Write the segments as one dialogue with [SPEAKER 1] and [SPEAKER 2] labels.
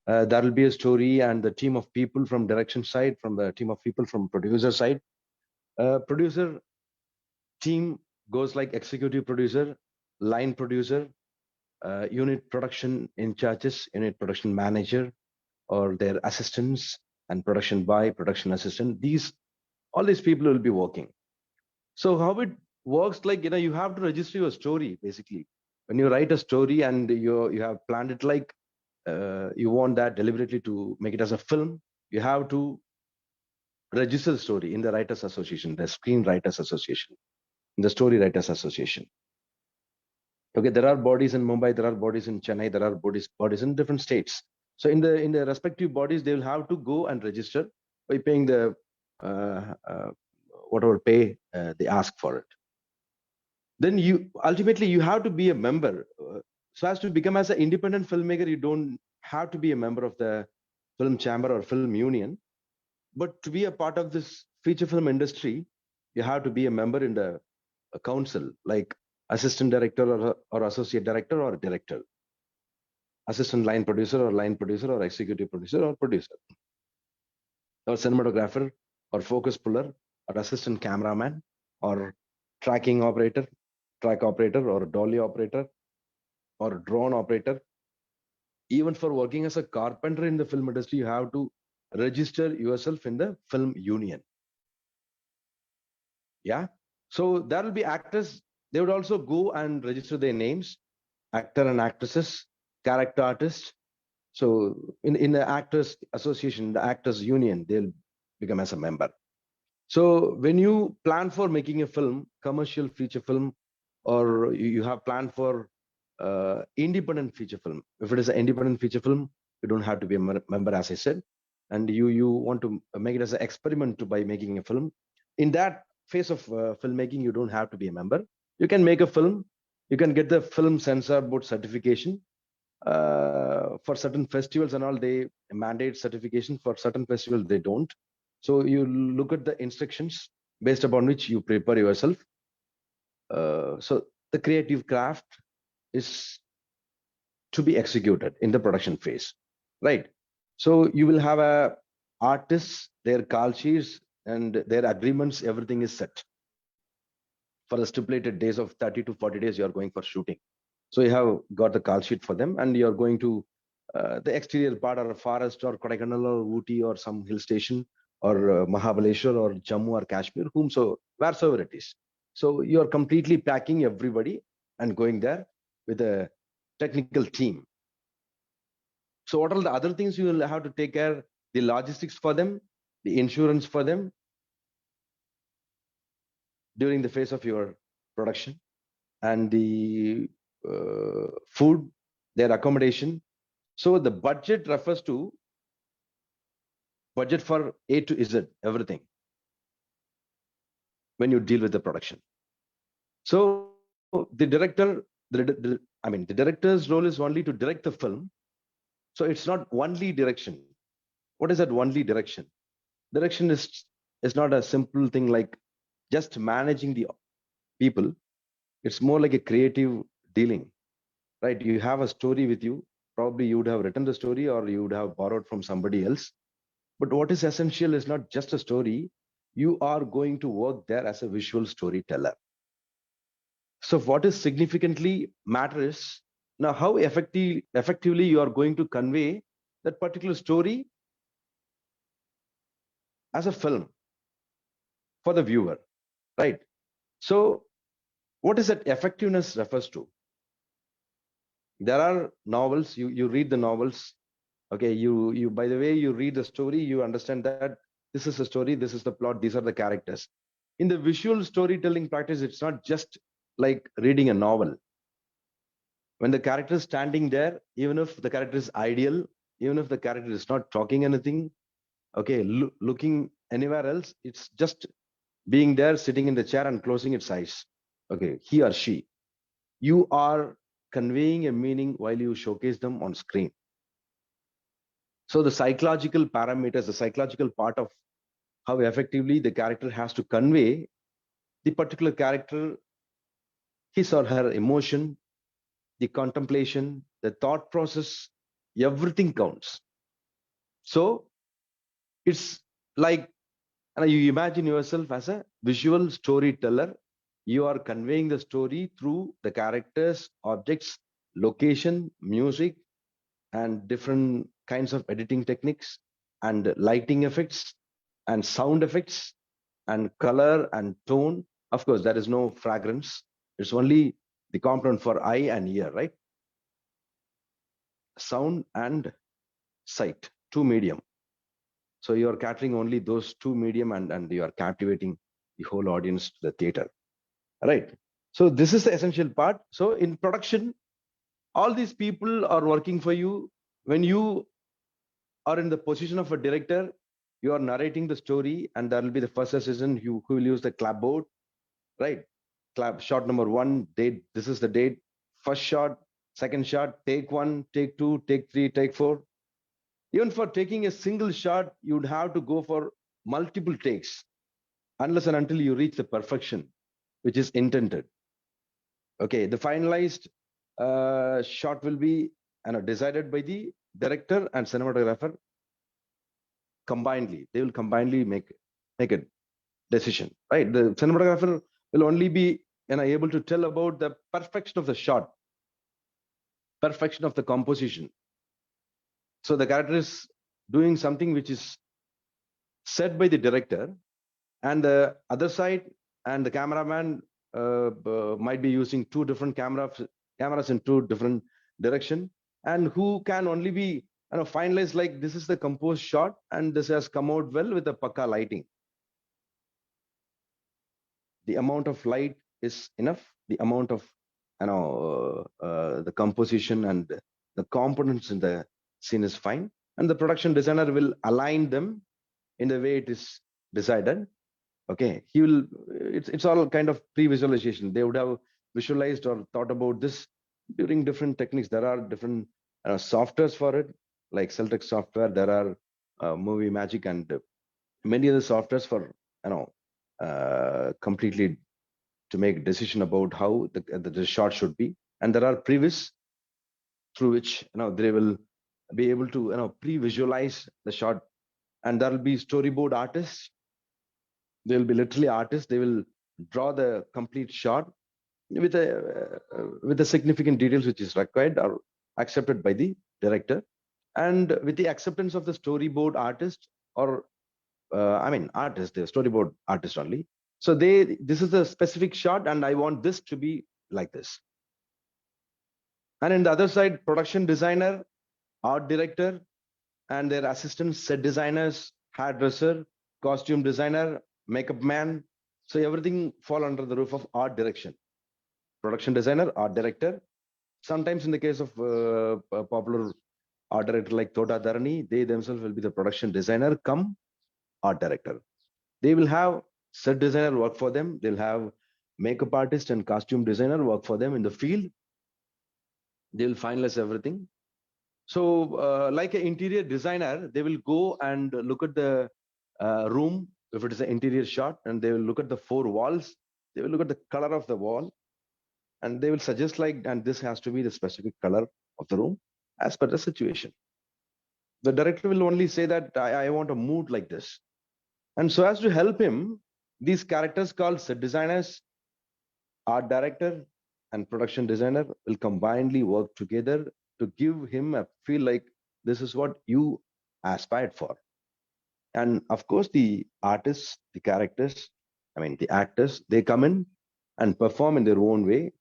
[SPEAKER 1] There will be a story and the team of people from direction side, from the team of people from producer side. Producer team goes like executive producer, line producer, unit production in charges, unit production manager, or their assistants, and production by production assistant. All these people will be working. So how it works, like, you have to register your story basically. When you write a story and you have planned it, like, you want that deliberately to make it as a film, you have to register the story in the Writers Association, the Screenwriters Association, in the Story Writers Association. Okay, there are bodies in Mumbai, there are bodies in Chennai, there are bodies in different states. So in the respective bodies, they will have to go and register by paying the whatever pay they ask for it. Then you ultimately you have to be a member. So as to become as an independent filmmaker, you don't have to be a member of the film chamber or film union, but to be a part of this feature film industry, you have to be a member in the council, like assistant director or associate director or director, assistant line producer or executive producer or producer, or cinematographer or focus puller or assistant cameraman or tracking operator, track operator or dolly operator or drone operator. Even for working as a carpenter in the film industry, you have to register yourself in the film union. Yeah. So there will be actors. They would also go and register their names, actor and actresses, character artists. So in the actors association, the actors union, they'll become as a member. So when you plan for making a film, commercial feature film, or you have planned for independent feature film, if it is an independent feature film, you don't have to be a member, as I said, and you want to make it as an experiment by making a film. In that phase of filmmaking, you don't have to be a member. You can make a film. You can get the film censor board certification. For certain festivals and all, they mandate certification. For certain festivals, they don't. So you look at the instructions based upon which you prepare yourself. So the creative craft is to be executed in the production phase, right? So you will have a artists, their call sheets and their agreements, everything is set for the stipulated days of 30 to 40 days. You are going for shooting. So you have got the call sheet for them, and you're going to the exterior part or a forest or Kodaikanal or Ooty or some hill station or Mahabaleshwar or Jammu or Kashmir, wheresoever it is. So you're completely packing everybody and going there with a technical team. So what are the other things you will have to take care? The logistics for them, the insurance for them during the phase of your production, and the food, their accommodation. So the budget refers to budget for A to Z, everything, when you deal with the production. So the director's role is only to direct the film. So it's not only direction. What is that only direction? Direction is not a simple thing like just managing the people. It's more like a creative dealing, right? You have a story with you. Probably you would have written the story or you would have borrowed from somebody else. But what is essential is not just a story. You are going to work there as a visual storyteller. So what is significantly matters now how effectively you are going to convey that particular story as a film for the viewer, right? So what is that effectiveness refers to? There are novels, you read the novels. Okay, you by the way you read the story, you understand that this is a story, this is the plot, these are the characters. In the visual storytelling practice, it's not just like reading a novel. When the character is standing there, even if the character is ideal, even if the character is not talking anything, okay, looking anywhere else, it's just being there, sitting in the chair and closing its eyes. Okay, he or she, you are conveying a meaning while you showcase them on screen. So the psychological parameters, the psychological part of how effectively the character has to convey the particular character, his or her emotion, the contemplation, the thought process, everything counts. So it's like, you imagine yourself as a visual storyteller. You are conveying the story through the characters, objects, location, music, and different kinds of editing techniques and lighting effects and sound effects and color and tone. Of course, there is no fragrance. It's only the component for eye and ear, right? Sound and sight, two medium. So you are catering only those two medium, and you are captivating the whole audience to the theater, right? So this is the essential part. So in production, all these people are working for you. When you are in the position of a director, you are narrating the story, and that will be the first assistant who will use the clapboard, right? Clap shot number 1, date. This is the date. First shot, second shot, take 1, take 2, take 3, take 4. Even for taking a single shot, you'd have to go for multiple takes unless and until you reach the perfection which is intended. Okay, the finalized shot will be decided by the director and cinematographer combinedly. They will combinedly make a decision, right? The cinematographer will only be able to tell about the perfection of the shot, perfection of the composition. So the character is doing something which is said by the director, and the other side and the cameraman might be using two different cameras in two different direction, and who can only be finalized like this is the composed shot and this has come out well with the pakka lighting. The amount of light is enough, the amount of the composition and the components in the scene is fine, and the production designer will align them in the way it is decided. Okay, he will, it's all kind of pre-visualization. They would have visualized or thought about this during different techniques. There are different softwares for it, like Celtech software. There are Movie Magic and many other softwares for completely to make a decision about how the shot should be. And there are previs through which they will be able to pre-visualize the shot. And there will be storyboard artists. They will be literally artists. They will draw the complete shot with the significant details which is required or accepted by the director, and with the acceptance of the storyboard artist, or artist, the storyboard artist only. So this is a specific shot, and I want this to be like this. And in the other side, production designer, art director, and their assistants, set designers, hairdresser, costume designer, makeup man. So everything fall under the roof of art direction. Production designer, art director. Sometimes in the case of a popular art director like Tota Dharani, they themselves will be the production designer come art director. They will have set designer work for them. They'll have makeup artist and costume designer work for them in the field. They will finalize everything. So like an interior designer, they will go and look at the room, if it is an interior shot, and they will look at the four walls. They will look at the color of the wall, and they will suggest like, and this has to be the specific color of the room as per the situation. The director will only say that I want a mood like this. And so as to help him, these characters called set designers, art director, and production designer will combinedly work together to give him a feel like this is what you aspired for. And of course, the artists, the characters, the actors, they come in and perform in their own way,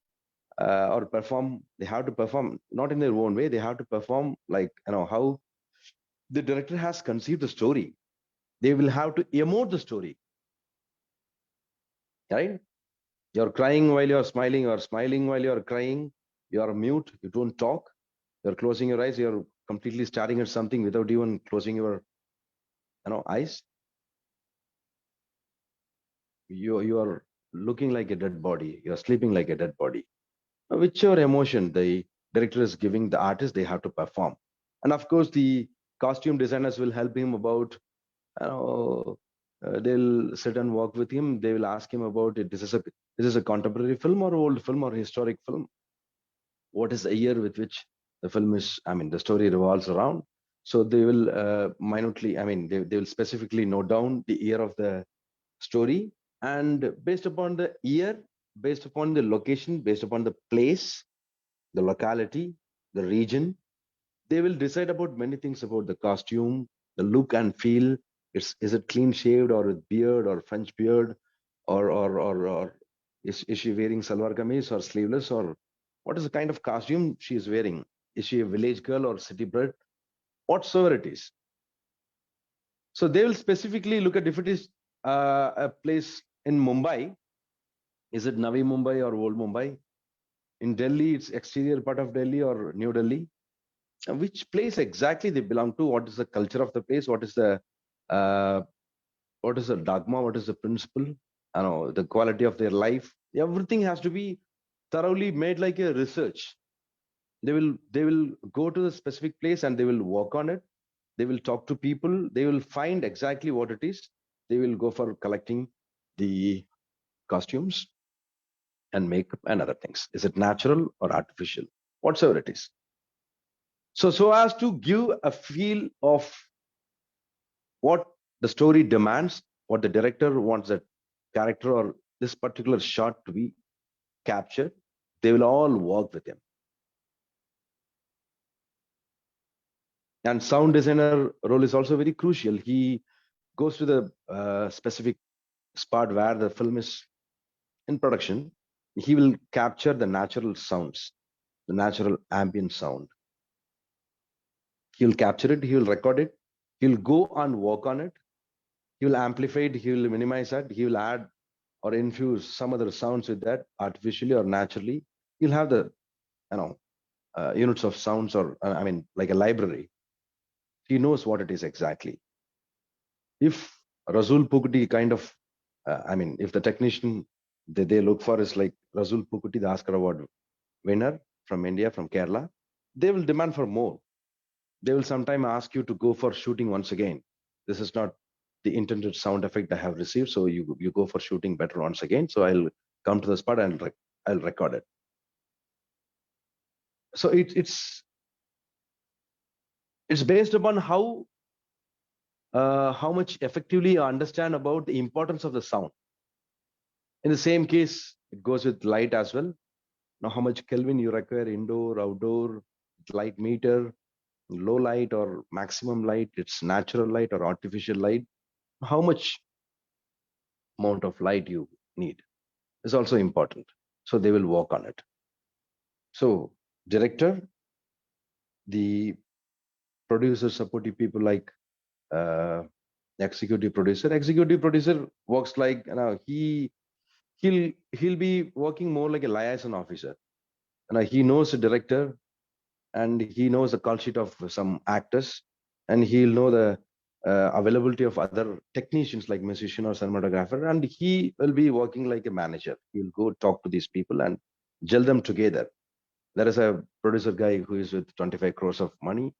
[SPEAKER 1] or perform. They have to perform not in their own way. They have to perform like how the director has conceived the story. They will have to emote the story, right? You're crying while you're smiling, or smiling while you're crying. You're mute. You don't talk. You're closing your eyes. You're completely staring at something without even closing your eyes. You are looking like a dead body. You're sleeping like a dead body. Whichever emotion the director is giving the artist, they have to perform. And of course, the costume designers will help him about they'll sit and walk with him. They will ask him about it. This is a contemporary film or old film or historic film. What is the year with which the film is? The story revolves around. So they will minutely, I mean, they will specifically note down the year of the story, and based upon the year, based upon the location, based upon the place, the locality, the region, they will decide about many things about the costume, the look and feel. Is it clean shaved or with beard or French beard, or is she wearing salwar kameez or sleeveless, or what is the kind of costume she is wearing? Is she a village girl or city bred? Whatsoever it is. So they will specifically look at if it is a place in Mumbai, is it Navi Mumbai or Old Mumbai? In Delhi, it's exterior part of Delhi or New Delhi. Which place exactly they belong to? What is the culture of the place? Uh, what is the dogma? What is the principle? I know the quality of their life. Everything has to be thoroughly made like a research. They will go to the specific place and they will work on it. They will talk to people. They will find exactly what it is. They will go for collecting the costumes and makeup and other things. Is it natural or artificial? Whatsoever it is. So as to give a feel of what the story demands, what the director wants that character or this particular shot to be captured, they will all work with him. And sound designer role is also very crucial. He goes to the specific spot where the film is in production. He will capture the natural sounds, the natural ambient sound. He will capture it. He will record it. He will go and work on it. He will amplify it. He will minimize that. He will add or infuse some other sounds with that artificially or naturally. You'll have the you know units of sounds, or I mean like a library. He knows what it is exactly. If Razul Pukuti kind of I mean if the technician they look for is like Razul Pukuti, the Oscar Award winner from India, from Kerala, they will demand for more. They will sometime ask you to go for shooting once again. This is not the intended sound effect I have received, so you go for shooting better once again. So I'll come to the spot and I'll record it. So it's based upon how much effectively you understand about the importance of the sound. In the same case, it goes with light as well. Now, how much Kelvin you require, indoor, outdoor, light meter, low light or maximum light, it's natural light or artificial light. How much amount of light you need is also important. So they will work on it. So director, the producer, supportive people like uh, executive producer. Executive producer works like he'll be working more like a liaison officer. He knows the director and he knows the call sheet of some actors, and he'll know the availability of other technicians like musician or cinematographer, and he will be working like a manager. He'll go talk to these people and gel them together. There is a producer guy who is with 25 crores of money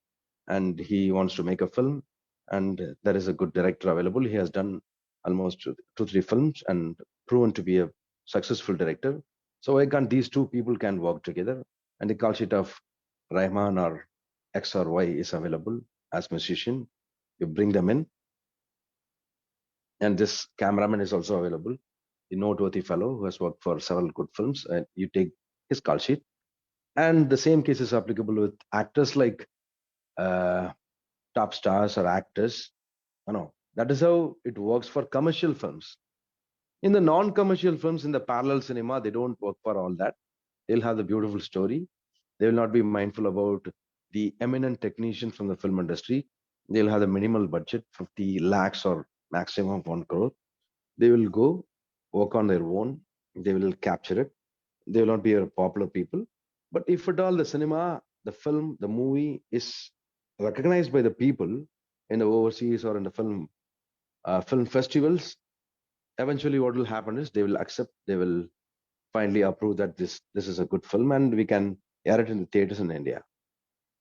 [SPEAKER 1] and he wants to make a film, and there is a good director available. He has done almost two, three films and proven to be a successful director. So why can't these two people can work together? And the call sheet of Rahman or X or Y is available as musician. You bring them in, and this cameraman is also available. The noteworthy fellow who has worked for several good films, and you take his call sheet. And the same case is applicable with actors like uh, top stars or actors. That is how it works for commercial films. In the non-commercial films, in the parallel cinema, they don't work for all that. They'll have the beautiful story. They will not be mindful about the eminent technicians from the film industry. They'll have the minimal budget, 50 lakhs or maximum 1 crore. They will go work on their own. They will capture it. They will not be a popular people. But if at all the cinema, the film, the movie is recognized by the people in the overseas or in the film festivals, eventually what will happen is they will accept, they will finally approve that this is a good film and we can air it in the theaters in India.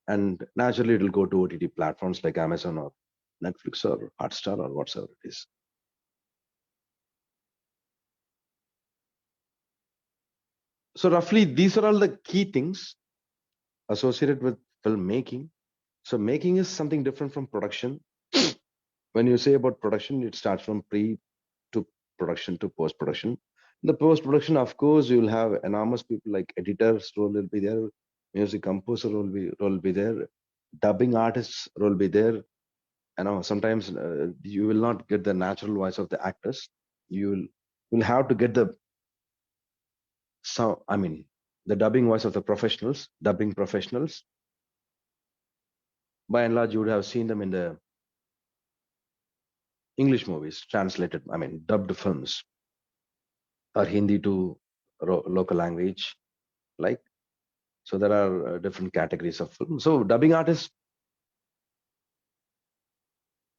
[SPEAKER 1] And naturally, it will go to OTT platforms like Amazon or Netflix or Hotstar or whatsoever it is. So roughly, these are all the key things associated with filmmaking. So making is something different from production. When you say about production, it starts from pre to production to post production. In the post production, of course, you'll have enormous people like editors role will be there, music composer will be there, dubbing artists will be there. I know sometimes you will not get the natural voice of the actors. You will have to get the I mean the dubbing voice of the professionals, dubbing professionals. By and large, you would have seen them in the English movies, translated, I mean dubbed films, or Hindi to local language, like. So there are different categories of film. So dubbing artist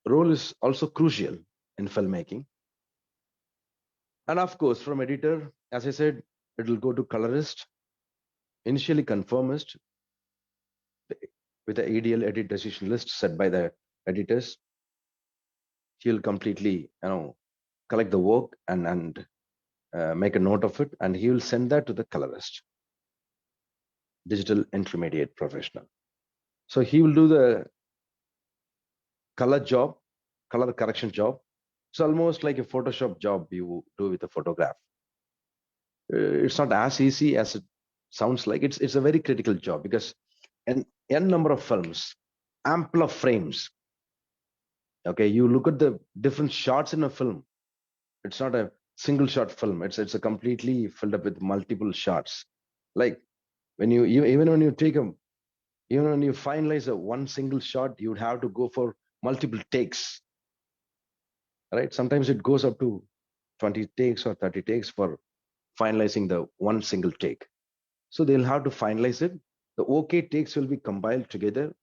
[SPEAKER 1] role is also crucial in filmmaking. And of course, from editor, as I said, it will go to colorist, initially conformist, with the ideal edit decision list set by the editors. He'll completely, collect the work and make a note of it, and he will send that to the colorist, digital intermediate professional. So he will do the color job, color correction job. It's almost like a Photoshop job you do with a photograph. It's not as easy as it sounds like. It's a very critical job because an n number of films, ample of frames. Okay, you look at the different shots in a film. It's not a single shot film. It's a completely filled up with multiple shots. Like when you even when you take a even when you finalize a one single shot, you'd have to go for multiple takes, right? Sometimes it goes up to 20 takes or 30 takes for finalizing the one single take. So they'll have to finalize it. The OK takes will be compiled together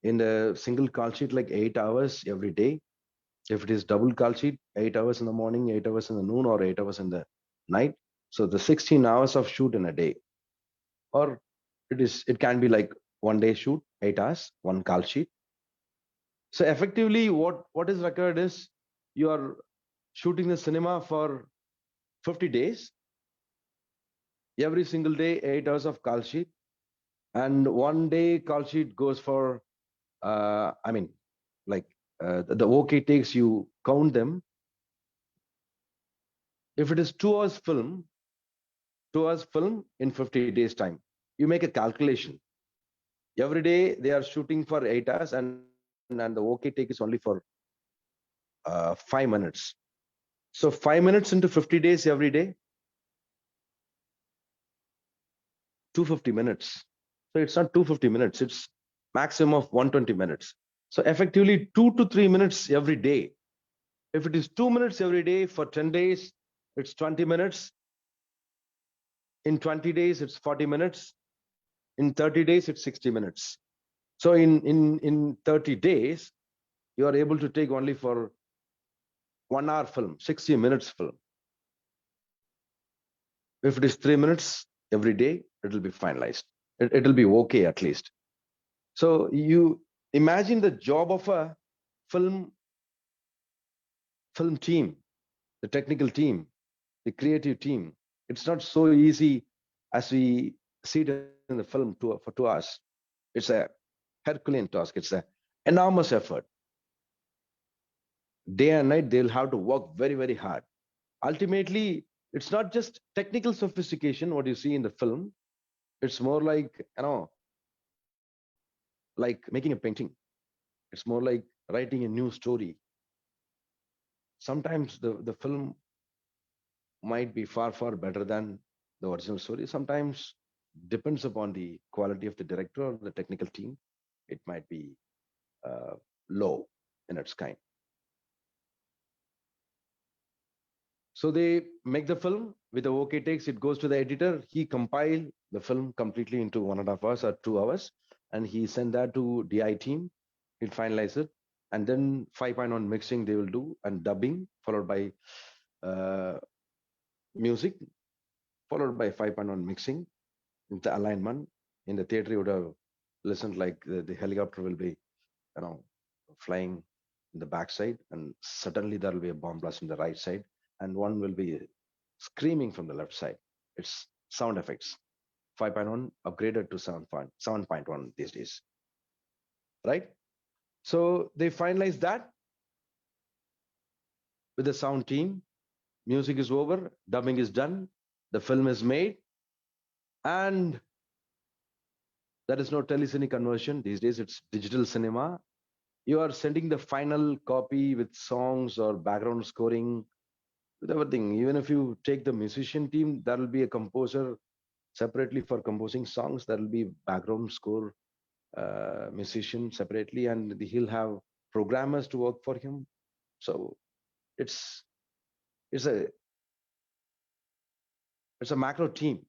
[SPEAKER 1] in a single call sheet, like 8 hours every day. If it is double call sheet, 8 hours in the morning, 8 hours in the noon, or 8 hours in the night. So the 16 hours of shoot in a day. Or it can be like one day shoot, 8 hours, one call sheet. So effectively, what is required is you are shooting the cinema for 50 days, every single day, 8 hours of call sheet, and one day call sheet goes for, I mean, like the OK takes, you count them. If it is 2 hours film, 2 hours film in 50 days time, you make a calculation. Every day they are shooting for 8 hours, and the OK take is only for 5 minutes. So 5 minutes into 50 days every day, 250 minutes. So it's not 250 minutes, it's maximum of 120 minutes. So effectively 2 to 3 minutes every day. If it is 2 minutes every day for 10 days, it's 20 minutes. In 20 days, it's 40 minutes. In 30 days, it's 60 minutes. So in 30 days, you are able to take only for 1 hour film, 60 minutes film. If it is 3 minutes every day, it will be finalized. It will be okay at least. So you imagine the job of a film team, the technical team, the creative team. It's not so easy as we see it in the film for 2 hours. It's a Herculean task. It's an enormous effort. Day and night, they'll have to work very, very hard. Ultimately, it's not just technical sophistication, what you see in the film. It's more like, like making a painting. It's more like writing a new story. Sometimes the film might be far, far better than the original story. Sometimes depends upon the quality of the director or the technical team. It might be low in its kind. So they make the film with the OK takes. It goes to the editor. He compile the film completely into 1.5 hours or 2 hours, and he send that to DI team. He'll finalize it, and then 5.1 mixing they will do, and dubbing, followed by music, followed by 5.1 mixing with the alignment. In the theater, you would have listened like the helicopter will be, flying in the backside, and suddenly there will be a bomb blast in the right side, and one will be screaming from the left side. It's sound effects. 5.1 upgraded to 7.1 these days. right? So they finalize that with the sound team. Music is over, dubbing is done, the film is made, and there is no telecine conversion. These days it's digital cinema. You are sending the final copy with songs or background scoring, with everything. Even if you take the musician team, there will be a composer separately for composing songs. There will be background score musician separately, and he'll have programmers to work for him. So it's it's a it's a macro team.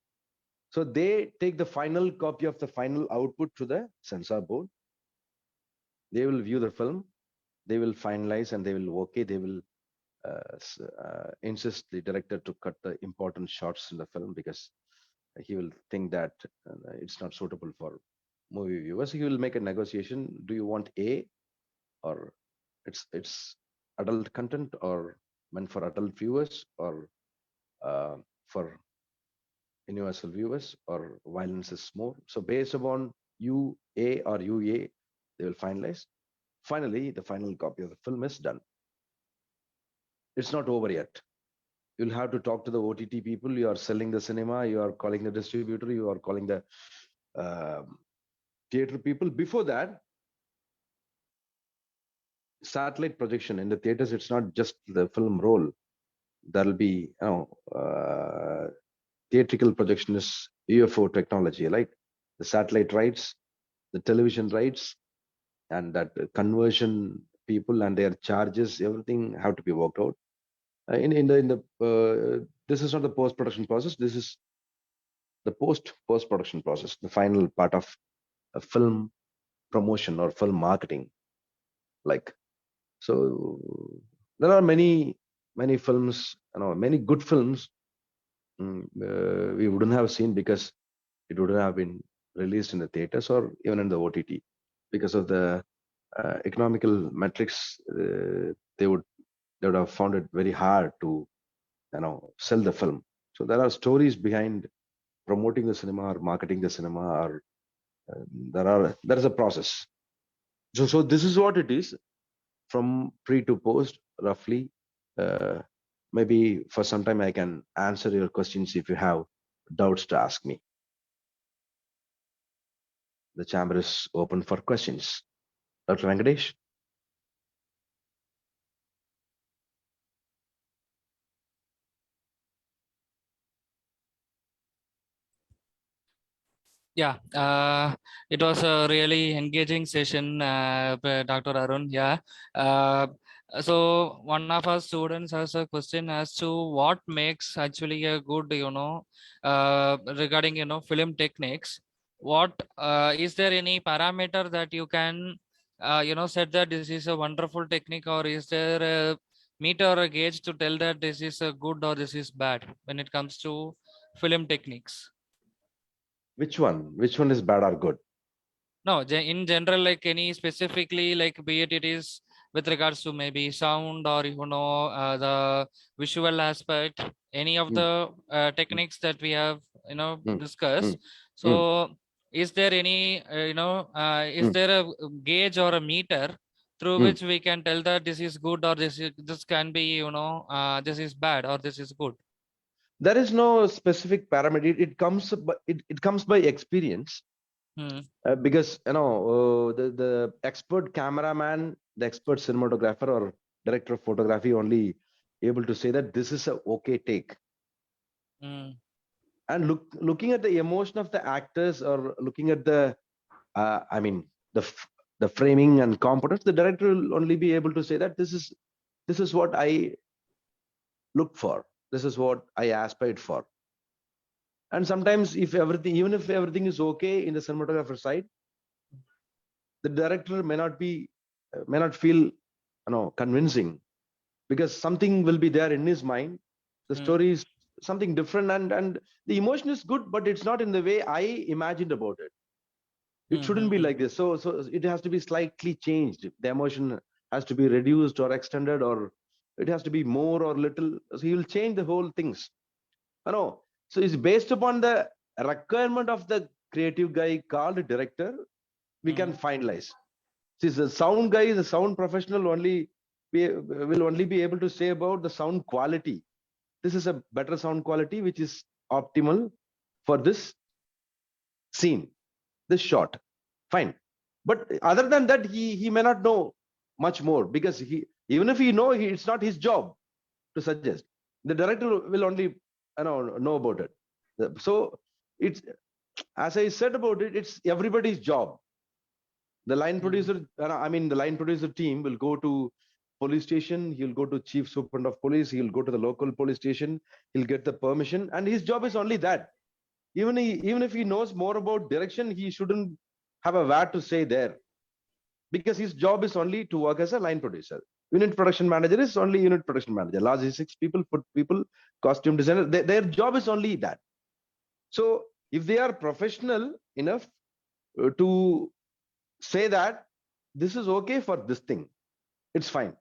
[SPEAKER 1] So they take the final copy of the final output to the censor board. They will view the film, they will finalize, and they will okay. They will insist the director to cut the important shots in the film because he will think that it's not suitable for movie viewers. He will make a negotiation. Do you want A, or it's adult content, or meant for adult viewers, or for universal viewers, or violence is more? So based upon UA or UA, they will finalize. Finally, the final copy of the film is done. It's not over yet. You'll have to talk to the OTT people. You are selling the cinema. You are calling the distributor. You are calling the theater people. Before that, satellite projection in the theaters. It's not just the film roll. There'll be theatrical projection is UFO technology, right? The satellite rights, the television rights, and that conversion people and their charges, everything have to be worked out. This is not the post production process. This is the post production process, the final part of a film promotion or film marketing. Like, so there are many films, many good films we wouldn't have seen because it wouldn't have been released in the theaters or even in the OTT because of the economical metrics. They would have found it very hard to sell the film. So there are stories behind promoting the cinema or marketing the cinema, or there is a process. So this is what it is from pre to post, roughly. Maybe for some time I can answer your questions if you have doubts to ask me. The chamber is open for questions. Dr. Venkatesh?
[SPEAKER 2] Yeah, it was a really engaging session, Dr. Arun. Yeah. So one of our students has a question as to what makes actually a good, regarding, film techniques. What is there any parameter that you can, said that this is a wonderful technique, or is there a meter or a gauge to tell that this is a good or this is bad when it comes to film techniques?
[SPEAKER 1] Which one? Which one is bad or good?
[SPEAKER 2] No, in general, like any specifically, like be it is with regards to maybe sound or the visual aspect, any of the techniques that we have discussed. So, is there any is there a gauge or a meter through which we can tell that this is good or this can be this is bad or this is good?
[SPEAKER 1] There is no specific parameter. It comes by experience. Because the expert cameraman, the expert cinematographer or director of photography only able to say that this is a okay take. And looking at the emotion of the actors, or looking at the the framing and competence, the director will only be able to say that this is what I look for, this is what I aspired for. And sometimes even if everything is okay in the cinematographer side, the director may not feel convincing, because something will be there in his mind. The story is something different, and the emotion is good, but it's not in the way I imagined about it. It shouldn't be like this. So it has to be slightly changed. The emotion has to be reduced or extended, or it has to be more or little. So he will change the whole things. So it's based upon the requirement of the creative guy called director. We can finalize. See, the sound guy, the sound professional will only be able to say about the sound quality. This is a better sound quality, which is optimal for this scene, this shot. Fine. But other than that, he may not know much more, because even if he know, it's not his job to suggest. The director will only know about it. So it's, as I said about it, it's everybody's job. The line producer, the line producer team will go to police station. He'll go to chief superintendent of police. He'll go to the local police station. He'll get the permission, and his job is only that. Even if he knows more about direction, he shouldn't have a word to say there, because his job is only to work as a line producer. Unit production manager is only unit production manager. Logistics people, food people, costume designer, their job is only that. So if they are professional enough to say that this is okay for this thing, it's fine.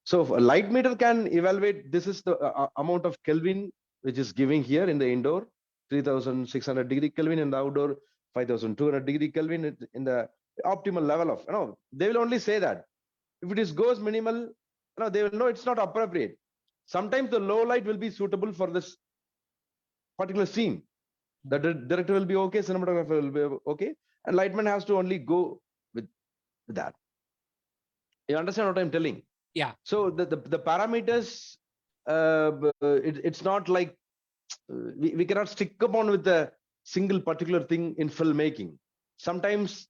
[SPEAKER 1] So if a light meter can evaluate, this is the amount of Kelvin which is giving here in the indoor, 3600 degree Kelvin, in the outdoor 5200 degree Kelvin, in the optimal level of, they will only say that. If it goes minimal, they will know it's not appropriate. Sometimes the low light will be suitable for this particular scene. The director will be okay, cinematographer will be okay, and lightman has to only go with that. You understand what I'm telling?
[SPEAKER 2] Yeah.
[SPEAKER 1] So the parameters, it's not like we cannot stick upon with a single particular thing in filmmaking. Sometimes,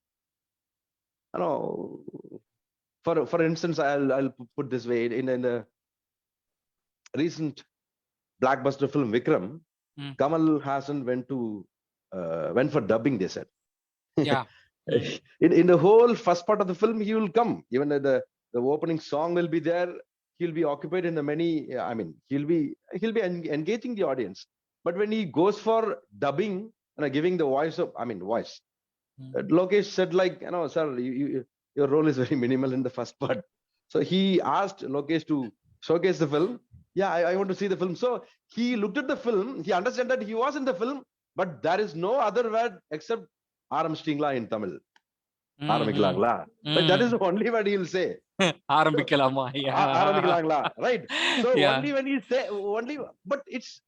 [SPEAKER 1] for instance, I'll put this way, in the recent blockbuster film Vikram, Kamal Hassan went for dubbing, they said.
[SPEAKER 2] Yeah.
[SPEAKER 1] in the whole first part of the film, he will come. Even the opening song will be there. He'll be occupied in the many. He'll be engaging the audience. But when he goes for dubbing, giving the voice, Lokesh said, like, sir, your role is very minimal in the first part. So he asked Lokesh to showcase the film. Yeah, I want to see the film. So he looked at the film. He understood that he was in the film, but there is no other word except Aramstingla in Tamil. Aramikkalangla. Like, that is the only word he'll say.
[SPEAKER 2] Aramikkalama. Yeah.
[SPEAKER 1] Aramikkalangla. Right. So
[SPEAKER 2] Yeah.
[SPEAKER 1] only when he say but it's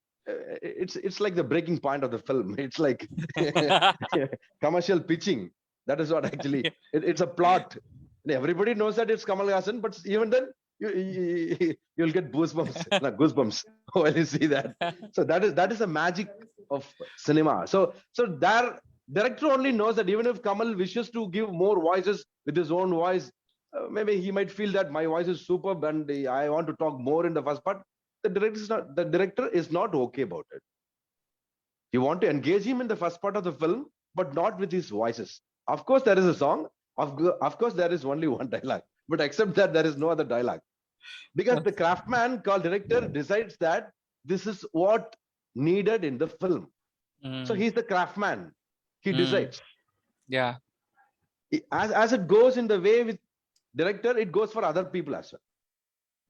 [SPEAKER 1] like the breaking point of the film. It's like commercial pitching. That is what actually it's a plot. Everybody knows that it's Kamal Hassan, but even then you'll get goosebumps when you see that. So that is the magic of cinema. So there, director only knows that even if Kamal wishes to give more voices with his own voice, maybe he might feel that my voice is superb and I want to talk more in the first part. The director is not okay about it. You want to engage him in the first part of the film, but not with his voices. Of course, there is a song. Of course, there is only one dialogue. But except that, there is no other dialogue. Because the craftsman called director decides that this is what needed in the film. So he's the craftsman. He decides.
[SPEAKER 2] Yeah.
[SPEAKER 1] As it goes in the way with director, it goes for other people as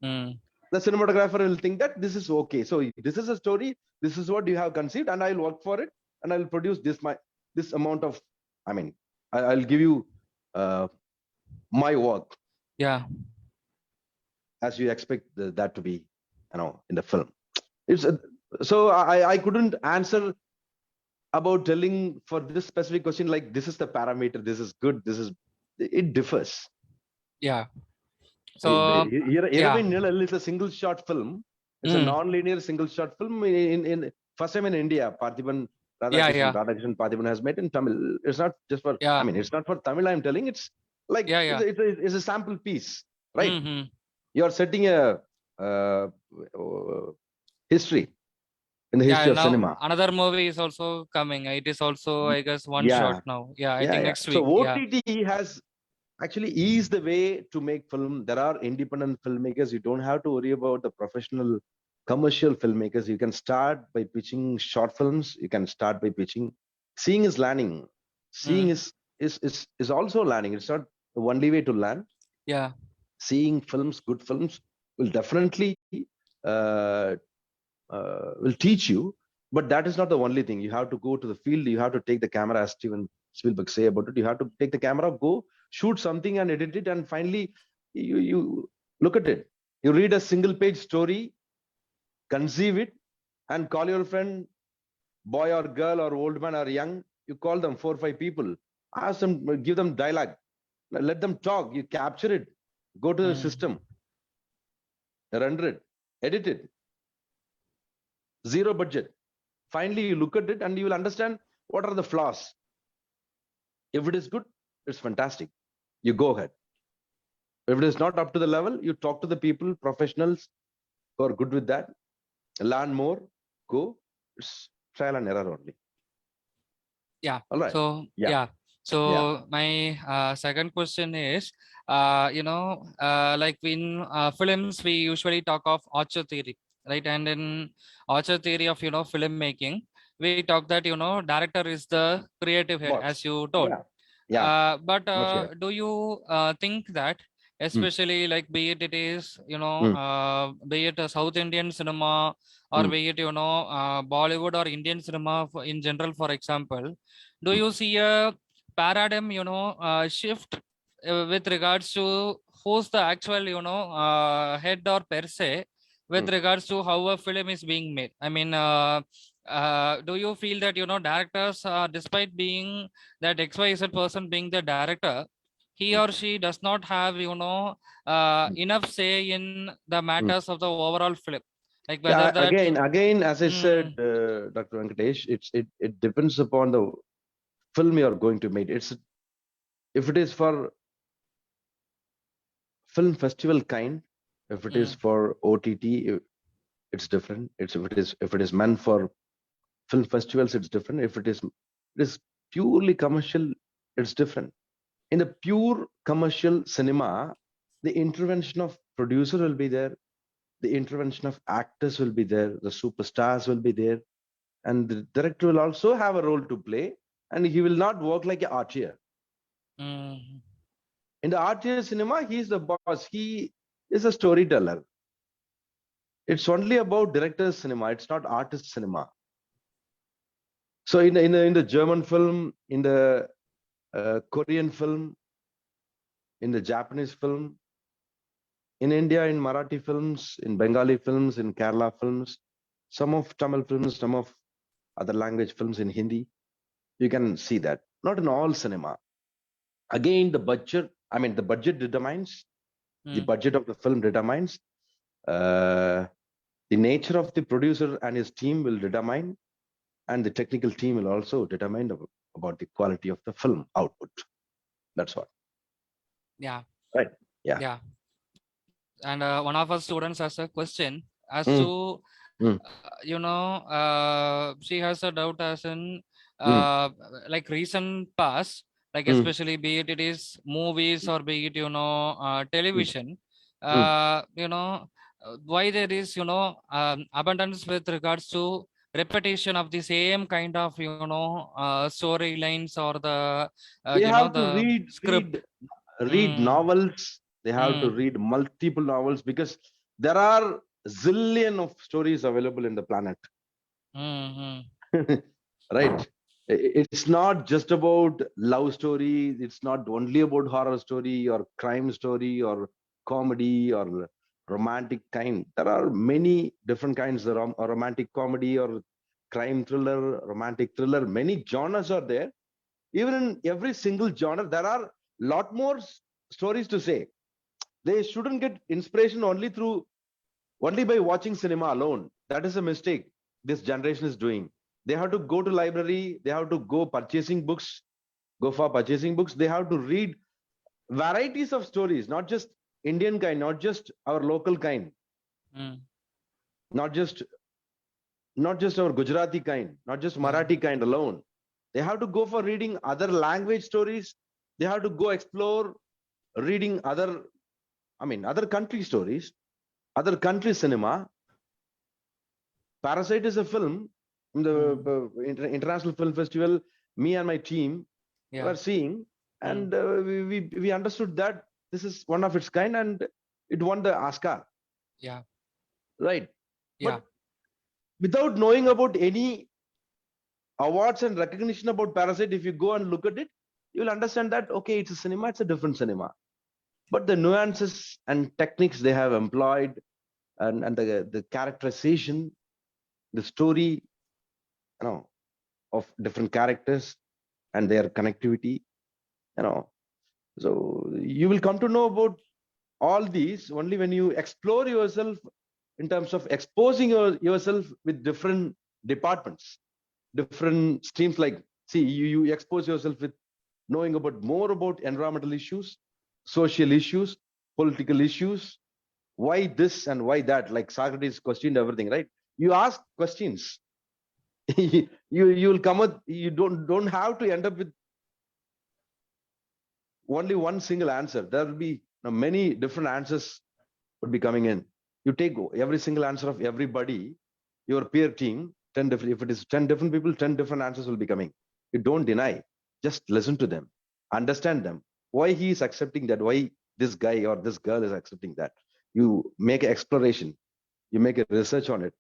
[SPEAKER 1] well. The cinematographer will think that this is okay. So this is a story. This is what you have conceived, and I'll work for it, and I'll produce this amount of. I'll give you my work.
[SPEAKER 2] Yeah.
[SPEAKER 1] As you expect that to be, in the film. So I couldn't answer about telling for this specific question, like this is the parameter, this is good, it differs.
[SPEAKER 2] Yeah. So
[SPEAKER 1] Nilal is a single shot film. It's a non-linear single shot film in first time in India. Parthiban Radhakrishnan Parthiban has made in Tamil. It's not just for it's not for Tamil, I'm telling. It's like it's a sample piece, right? You're setting a history in the history of cinema.
[SPEAKER 2] Another movie is also coming. It is also, I guess, one shot now. I think next week.
[SPEAKER 1] So OTT has actually eased the way to make film. There are independent filmmakers. You don't have to worry about the professional commercial filmmakers. You can start by pitching short films. You can start by pitching. Seeing is learning. Seeing is also learning. It's not the only way to learn.
[SPEAKER 2] Yeah.
[SPEAKER 1] Seeing films, good films, will definitely will teach you, but that is not the only thing. You have to go to the field. You have to take the camera, as Steven Spielberg say about it. You have to take the camera, go shoot something and edit it, and finally you look at it. You read a single page story, conceive it, and call your friend, boy or girl or old man or young. You call them 4 or 5 people, ask them, give them dialogue, let them talk. You capture it, go to the system, render it, edit it. Zero budget. Finally, you look at it and you will understand what are the flaws. If it is good, it's fantastic. You go ahead. If it is not up to the level, you talk to the people, professionals who are good with that. Learn more. Go. It's trial and error only.
[SPEAKER 2] Yeah.
[SPEAKER 1] All right.
[SPEAKER 2] So
[SPEAKER 1] Yeah.
[SPEAKER 2] yeah. So my second question is, like in films, we usually talk of Archer theory, right? And in Archer theory of filmmaking, we talk that director is the creative head,
[SPEAKER 1] Boss.
[SPEAKER 2] as you told.
[SPEAKER 1] Yeah. Yeah.
[SPEAKER 2] But
[SPEAKER 1] Much correct.
[SPEAKER 2] do you think that, especially like be it is be it a South Indian cinema or be it Bollywood or Indian cinema in general, for example, do you see a paradigm shift with regards to who's the actual head or per se with regards to how a film is being made? I mean, do you feel that directors, despite being that XYZ person being the director, he or she does not have enough say in the matters of the overall film, like whether
[SPEAKER 1] Yeah,
[SPEAKER 2] that
[SPEAKER 1] again, as I said, Dr. Venkatesh, it depends upon the film you are going to make. It's if it is for film festival kind, if it is for OTT, it's different. It's if it is meant for film festivals, it's different. If it is purely commercial, it's different. In the pure commercial cinema, the intervention of producer will be there, the intervention of actors will be there, the superstars will be there, and the director will also have a role to play, and he will not work like an artier. In the artier cinema, he is the boss. He is a storyteller. It's only about director's cinema. It's not artist cinema. So in the German film, in the Korean film, in the Japanese film, in India, in Marathi films, in Bengali films, in Kerala films, some of Tamil films, some of other language films in Hindi, you can see that. Not in all cinema. Again, the budget determines, the budget of the film determines, the nature of the producer and his team will determine, and the technical team will also determine about the quality of the film output. That's what.
[SPEAKER 2] Yeah.
[SPEAKER 1] Right. Yeah.
[SPEAKER 2] Yeah. And one of our students has a question as to, she has a doubt as in like recent past, like especially be it is movies or be it television, why there is abundance with regards to repetition of the same kind of storylines or the
[SPEAKER 1] they have to
[SPEAKER 2] the script.
[SPEAKER 1] read novels. They have to read multiple novels because there are zillion of stories available in the planet. Right. It's not just about love story. It's not only about horror story or crime story or comedy or romantic kind. There are many different kinds of romantic comedy or crime thriller, romantic thriller. Many genres are there. Even in every single genre, there are a lot more stories to say. They shouldn't get inspiration only by watching cinema alone. That is a mistake this generation is doing. They have to go to library. They have to go for purchasing books. They have to read varieties of stories, not just Indian kind, not just our local kind, not just our Gujarati kind, not just Marathi kind alone. They have to go for reading other language stories. They have to go explore reading other country stories, other country cinema. Parasite is a film in the International Film Festival. Me and my team were seeing, and we understood that this is one of its kind, and it won the Oscar.
[SPEAKER 2] Yeah.
[SPEAKER 1] Right.
[SPEAKER 2] Yeah.
[SPEAKER 1] But without knowing about any awards and recognition about Parasite, if you go and look at it, you will understand that, okay, it's a cinema, it's a different cinema. But the nuances and techniques they have employed, and the characterization, the story, of different characters and their connectivity, you know. So you will come to know about all these only when you explore yourself in terms of exposing yourself with different departments, different streams. Like, see, you expose yourself with knowing about more about environmental issues, social issues, political issues, why this and why that. Like Socrates questioned everything, right? You ask questions. you will come up. You don't have to end up with only one single answer. There will be many different answers would be coming in. You take every single answer of everybody, your peer team, 10 different, if it is 10 different people, 10 different answers will be coming. You don't deny, just listen to them, understand them, why he is accepting that, why this guy or this girl is accepting that. You make an exploration, you make a research on it.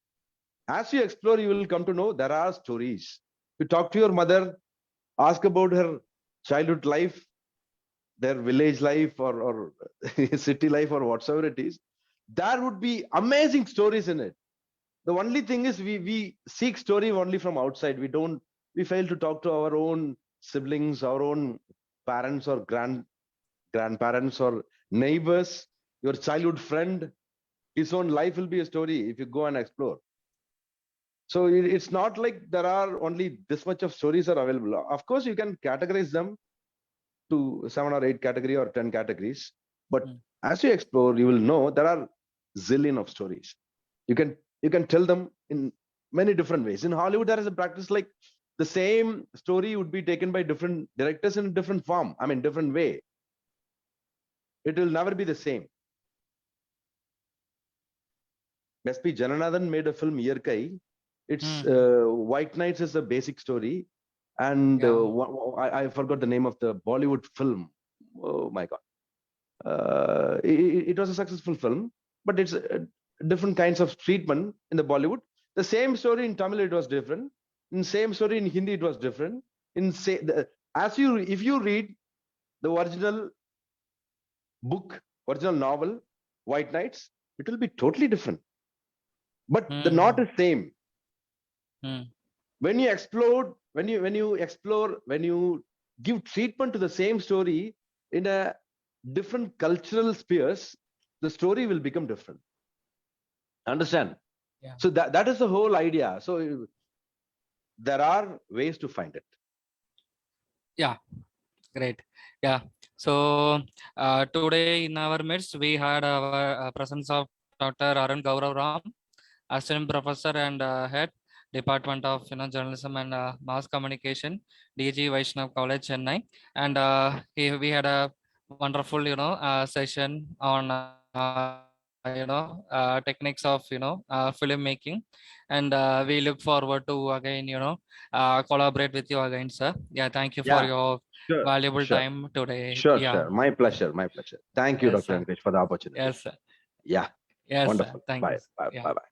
[SPEAKER 1] As you explore, you will come to know there are stories. You talk to your mother, ask about her childhood life, their village life, or city life, or whatsoever it is. There would be amazing stories in it. The only thing is we seek story only from outside. We fail to talk to our own siblings, our own parents or grandparents or neighbors, your childhood friend. His own life will be a story if you go and explore. So it's not like there are only this much of stories are available. Of course, you can categorize them to 7 or 8 category or 10 categories. But as you explore, you will know there are zillion of stories. You can tell them in many different ways. In Hollywood, there is a practice like the same story would be taken by different directors in a different form. I mean, different way. It will never be the same. S.P. Jananathan made a film Iyarkai. It's White Knights is a basic story. And I forgot the name of the Bollywood film. Oh my God. It was a successful film, but it's different kinds of treatment in the Bollywood. The same story in Tamil, it was different. In same story in Hindi, it was different. If you read the original book, original novel, White Knights, it will be totally different. But the knot is same. When you explore, when you give treatment to the same story in a different cultural spheres, the story will become different. Understand?
[SPEAKER 2] Yeah.
[SPEAKER 1] So that is the whole idea. So there are ways to find it.
[SPEAKER 2] Yeah, great. Yeah. So today in our midst, we had our presence of Dr. Arun Gaurav Ram, assistant professor and head Department of Journalism and Mass Communication, DG Vaishnav College, Chennai, and we had a wonderful session on techniques of filmmaking, and we look forward to again collaborate with you again, sir. Yeah, thank you for your valuable time today.
[SPEAKER 1] Sure. My pleasure. Thank you,
[SPEAKER 2] Yes,
[SPEAKER 1] Dr. Venkatesh, for the opportunity.
[SPEAKER 2] Yes, sir.
[SPEAKER 1] Yeah.
[SPEAKER 2] Yes,
[SPEAKER 1] wonderful.
[SPEAKER 2] Sir. Thank
[SPEAKER 1] Bye.
[SPEAKER 2] you.
[SPEAKER 1] Bye.
[SPEAKER 2] Yeah.
[SPEAKER 1] Bye. Bye.